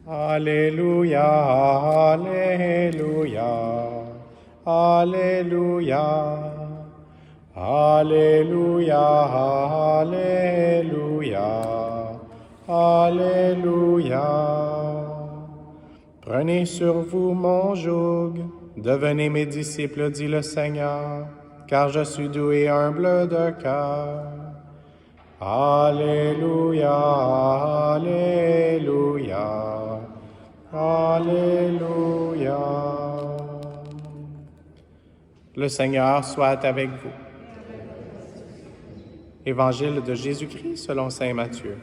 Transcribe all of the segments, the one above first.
Alléluia, Alléluia, Alléluia, Alléluia, Alléluia, Alléluia. Prenez sur vous mon joug, devenez mes disciples, dit le Seigneur, car je suis doux et humble de cœur. Alléluia, Alléluia, Alléluia. Le Seigneur soit avec vous. Évangile de Jésus-Christ selon saint Matthieu.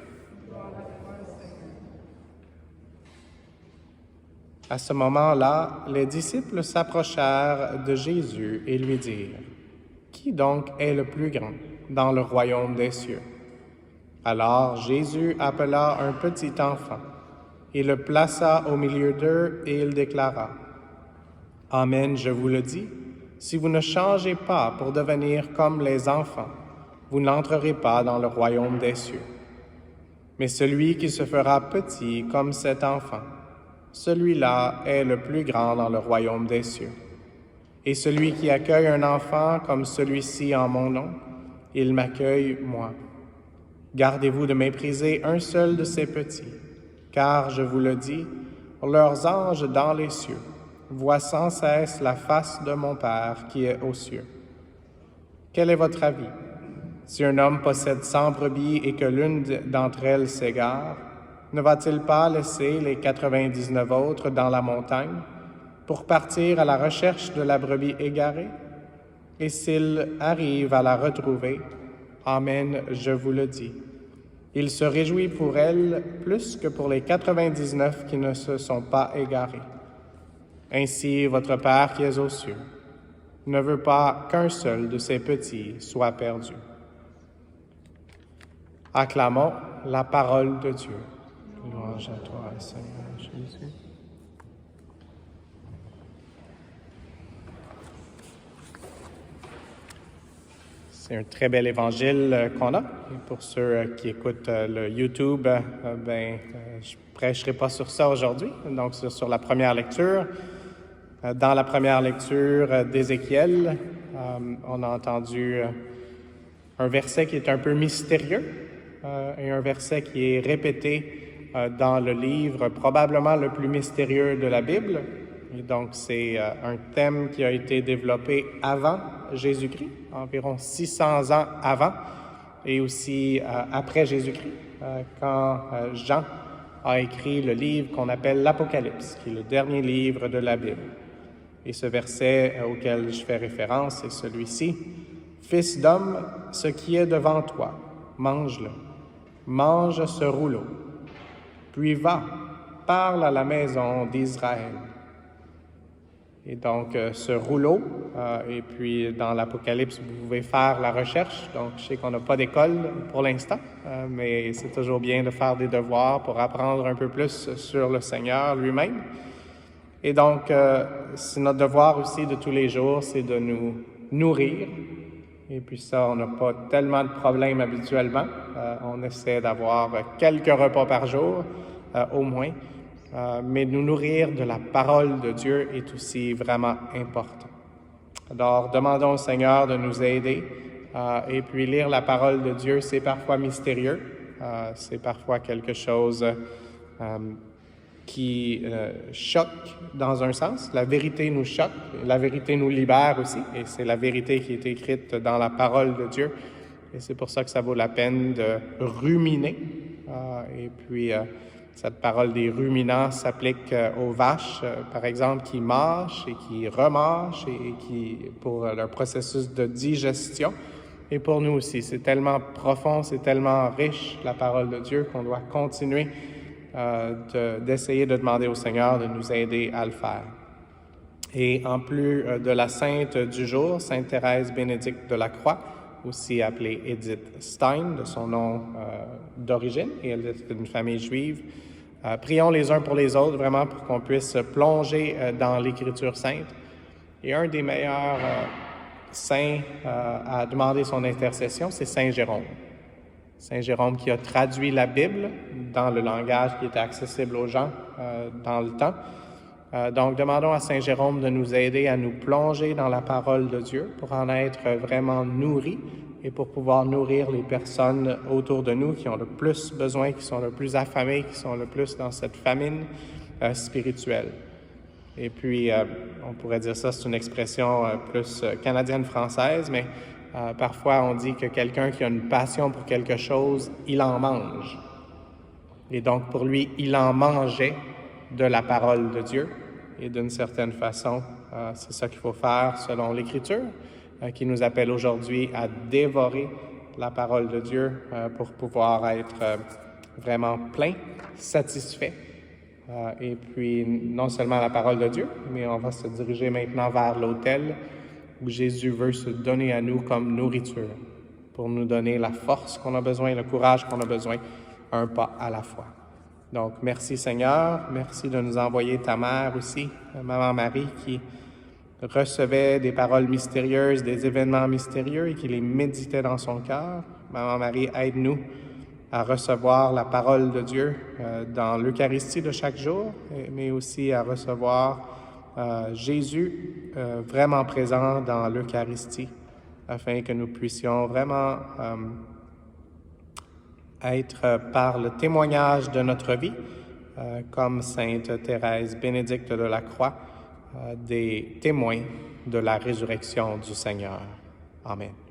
À ce moment-là, les disciples s'approchèrent de Jésus et lui dirent: « Qui donc est le plus grand dans le royaume des cieux? » Alors Jésus appela un petit enfant. Il le plaça au milieu d'eux et il déclara: « Amen, je vous le dis, si vous ne changez pas pour devenir comme les enfants, vous n'entrerez pas dans le royaume des cieux. Mais celui qui se fera petit comme cet enfant, celui-là est le plus grand dans le royaume des cieux. Et celui qui accueille un enfant comme celui-ci en mon nom, il m'accueille moi. Gardez-vous de mépriser un seul de ces petits, car, je vous le dis, leurs anges dans les cieux voient sans cesse la face de mon Père qui est aux cieux. Quel est votre avis? Si un homme possède 100 brebis et que l'une d'entre elles s'égare, ne va-t-il pas laisser les 99 autres dans la montagne pour partir à la recherche de la brebis égarée? Et s'il arrive à la retrouver, amen, je vous le dis, il se réjouit pour elle plus que pour les 99 qui ne se sont pas égarés. Ainsi, votre Père qui est aux cieux ne veut pas qu'un seul de ces petits soit perdu. Acclamons la parole de Dieu. Louange à toi, Seigneur Jésus. C'est un très bel évangile qu'on a. Et pour ceux qui écoutent le YouTube, je prêcherai pas sur ça aujourd'hui, donc c'est sur la première lecture. Dans la première lecture d'Ézéchiel, on a entendu un verset qui est un peu mystérieux et un verset qui est répété dans le livre probablement le plus mystérieux de la Bible. Et donc, c'est un thème qui a été développé avant Jésus-Christ, environ 600 ans avant, et aussi après Jésus-Christ, quand Jean a écrit le livre qu'on appelle l'Apocalypse, qui est le dernier livre de la Bible. Et ce verset auquel je fais référence est celui-ci: « Fils d'homme, ce qui est devant toi, mange-le, mange ce rouleau, puis va, parle à la maison d'Israël. » Et donc, ce rouleau, et puis dans l'Apocalypse, vous pouvez faire la recherche. Donc, je sais qu'on n'a pas d'école pour l'instant, mais c'est toujours bien de faire des devoirs pour apprendre un peu plus sur le Seigneur lui-même. Et donc, c'est notre devoir aussi de tous les jours, c'est de nous nourrir. Et puis ça, on n'a pas tellement de problèmes habituellement. On essaie d'avoir quelques repas par jour, au moins. Mais nous nourrir de la parole de Dieu est aussi vraiment important. Alors, demandons au Seigneur de nous aider. Et puis, lire la parole de Dieu, c'est parfois mystérieux. C'est parfois quelque chose qui choque dans un sens. La vérité nous choque, la vérité nous libère aussi. Et c'est la vérité qui est écrite dans la parole de Dieu. Et c'est pour ça que ça vaut la peine de ruminer. Et puis, cette parole des ruminants s'applique aux vaches, par exemple, qui mâchent et qui remâchent et qui, pour leur processus de digestion. Et pour nous aussi, c'est tellement profond, c'est tellement riche, la parole de Dieu, qu'on doit continuer d'essayer de demander au Seigneur de nous aider à le faire. Et en plus de la sainte du jour, Sainte Thérèse Bénédicte de la Croix, aussi appelée Edith Stein, de son nom d'origine, et elle est d'une famille juive. Prions les uns pour les autres, vraiment, pour qu'on puisse plonger dans l'Écriture sainte. Et un des meilleurs saints à demander son intercession, c'est Saint Jérôme. Saint Jérôme qui a traduit la Bible dans le langage qui était accessible aux gens dans le temps. Donc, demandons à Saint Jérôme de nous aider à nous plonger dans la parole de Dieu pour en être vraiment nourris et pour pouvoir nourrir les personnes autour de nous qui ont le plus besoin, qui sont le plus affamées, qui sont le plus dans cette famine spirituelle. Et puis, on pourrait dire ça, c'est une expression plus canadienne-française, mais parfois on dit que quelqu'un qui a une passion pour quelque chose, il en mange. Et donc, pour lui, il en mangeait de la parole de Dieu. Et d'une certaine façon, c'est ça qu'il faut faire selon l'Écriture, qui nous appelle aujourd'hui à dévorer la parole de Dieu pour pouvoir être vraiment plein, satisfait. Et puis, non seulement la parole de Dieu, mais on va se diriger maintenant vers l'autel où Jésus veut se donner à nous comme nourriture pour nous donner la force qu'on a besoin, le courage qu'on a besoin, un pas à la fois. Donc, merci Seigneur, merci de nous envoyer ta mère aussi, Maman Marie, qui recevait des paroles mystérieuses, des événements mystérieux et qui les méditait dans son cœur. Maman Marie, aide-nous à recevoir la parole de Dieu dans l'Eucharistie de chaque jour, mais aussi à recevoir Jésus vraiment présent dans l'Eucharistie, afin que nous puissions vraiment être par le témoignage de notre vie, comme Sainte Thérèse Bénédicte de la Croix, des témoins de la résurrection du Seigneur. Amen.